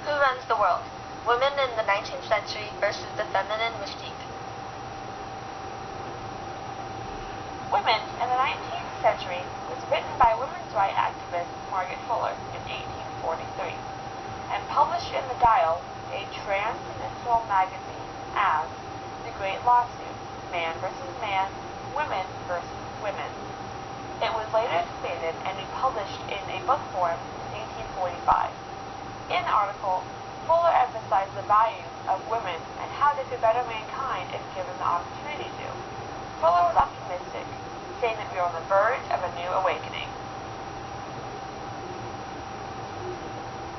Who runs the world? Women in the 19th century versus the feminine mystique. Women in the 19th Century was written by women's rights activist Margaret Fuller in 1843 and published in The Dial, a transnational magazine, as The Great Lawsuit, Man versus Man, Women versus Women. It was later expanded and republished in a book form in 1845. In the article, Fuller emphasized the values of women and how they could better mankind if given the opportunity to. Fuller was optimistic, saying that we are on the verge of a new awakening.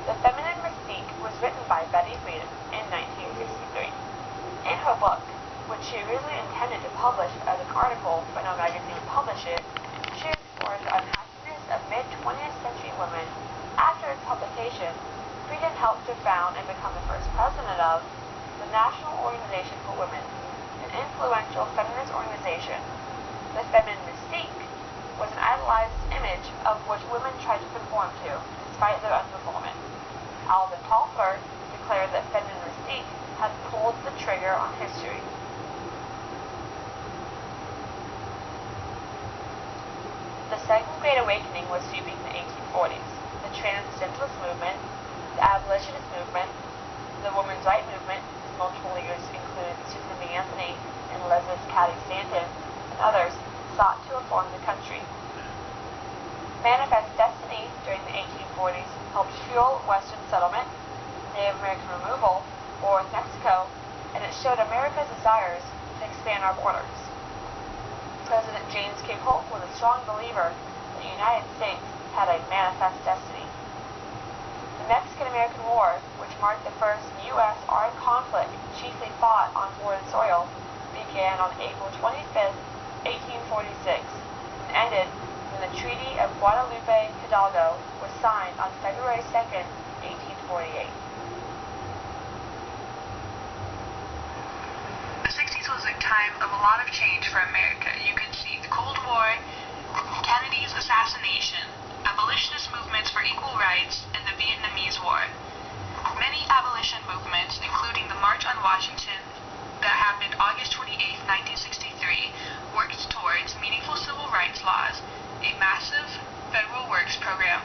The Feminine Mystique was written by Betty Friedan in 1963. In her book, which she originally intended to publish as an article but no magazine would publish it, she explored the unhappiness of mid-20th century women. After its publication, Friedan helped to found and become the first president of the National Organization for Women, an influential feminist organization. The feminine mystique was an idolized image of which women tried to conform to, despite their underperformance. Alvin Toffler declared that feminine mystique had pulled the trigger on history. The Second Great Awakening was sweeping the 1840s. The Transcendentalist movement, the Abolitionist movement, the Women's Rights movement, whose multiple leaders included Susan B. Anthony and Elizabeth Cady Stanton, and others, sought to reform the country. Manifest Destiny during the 1840s helped fuel Western settlement, Native American removal, war with Mexico, and it showed America's desires to expand our borders. President James K. Polk was a strong believer that the United States had a manifest destiny. The Mexican-American War, which marked the first U.S. armed conflict chiefly fought on foreign soil, began on April 25, 1846, and ended when the Treaty of Guadalupe Hidalgo was signed on February 2, 1848. The 60s was a time of a lot of change for America. You could see the Cold War, Kennedy's assassination, abolitionist movements for equal rights, and the Vietnamese War. Many abolition movements, including the March on Washington that happened August 28, 1963, worked towards meaningful civil rights laws, a massive federal works program,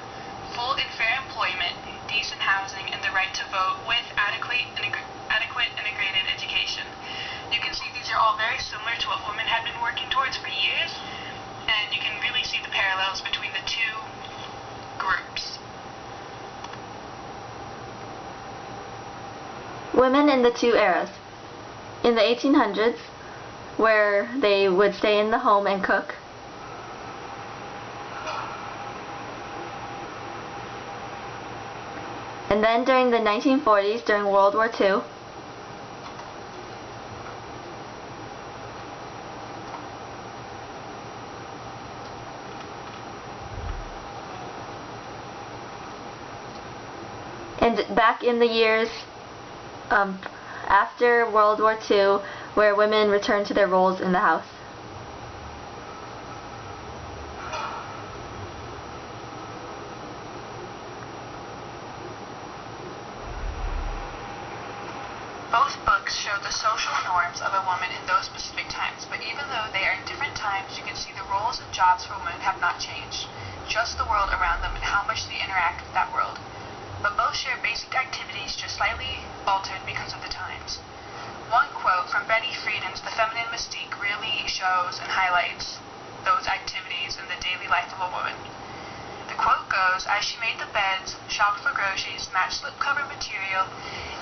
full and fair employment, decent housing, and the right to vote with adequate integrated education. You can see these are all very similar to what women had been working towards for years, and you can really see the parallels between the two groups. Women in the two eras. In the 1800s, where they would stay in the home and cook. And then during the 1940s, during World War II. And back in the years after World War II, where women returned to their roles in the house. Both books show the social norms of a woman in those specific times, but even though they are in different times, you can see the roles and jobs for women have not changed, just the world around them and how much they interact with that world. But both share basic activities, just slightly altered because of the times. One quote from Betty Friedan's The Feminine Mystique really shows and highlights those activities in the daily life of a woman. The quote goes, "As she made the beds, shopped for groceries, matched slipcover material,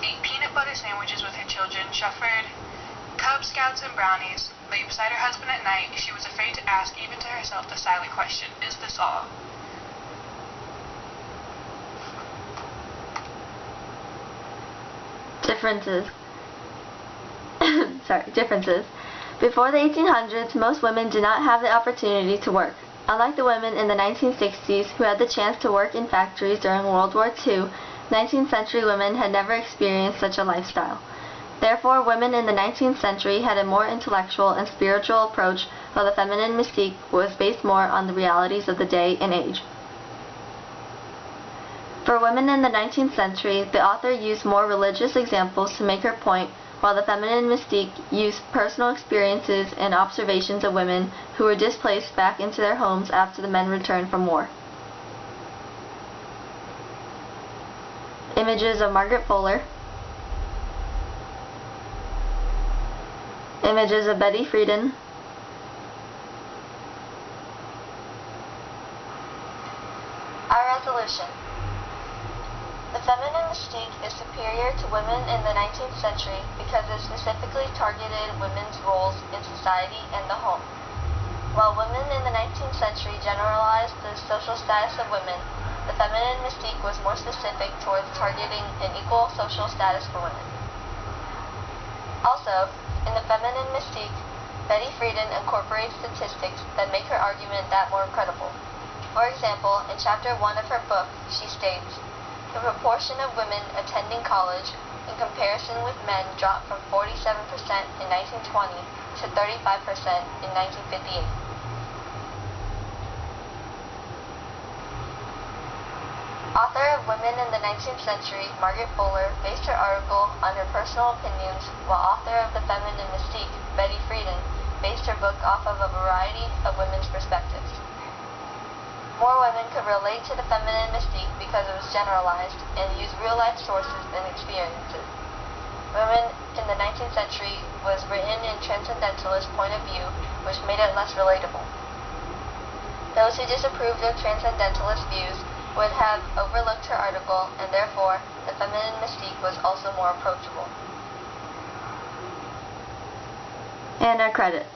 ate peanut butter sandwiches with her children, chauffeured Cub Scouts and brownies, lay beside her husband at night, she was afraid to ask even to herself the silent question, is this all?" Differences. Differences. Before the 1800s, most women did not have the opportunity to work. Unlike the women in the 1960s who had the chance to work in factories during World War II, 19th century women had never experienced such a lifestyle. Therefore, women in the 19th century had a more intellectual and spiritual approach, while the feminine mystique was based more on the realities of the day and age. For women in the 19th century, the author used more religious examples to make her point, while the feminine mystique used personal experiences and observations of women who were displaced back into their homes after the men returned from war. Images of Margaret Fuller. Images of Betty Friedan. Our resolution. The feminine mystique is superior to women in the 19th century because it specifically targeted women's roles in society and the home. While women in the 19th century generalized the social status of women, the feminine mystique was more specific towards targeting an equal social status for women. Also, in the feminine mystique, Betty Friedan incorporates statistics that make her argument that more credible. For example, in chapter 1 of her book, she states, "The proportion of women attending college in comparison with men dropped from 47% in 1920 to 35% in 1958. Author of Women in the 19th Century, Margaret Fuller, based her article on her personal opinions, while author of The Feminine Mystique, Betty Friedan, based her book off of a variety of women's perspectives. More women could relate to the feminine mystique because it was generalized and used real-life sources and experiences. Women in the 19th century was written in transcendentalist point of view, which made it less relatable. Those who disapproved of transcendentalist views would have overlooked her article, and therefore, the feminine mystique was also more approachable." And our credits.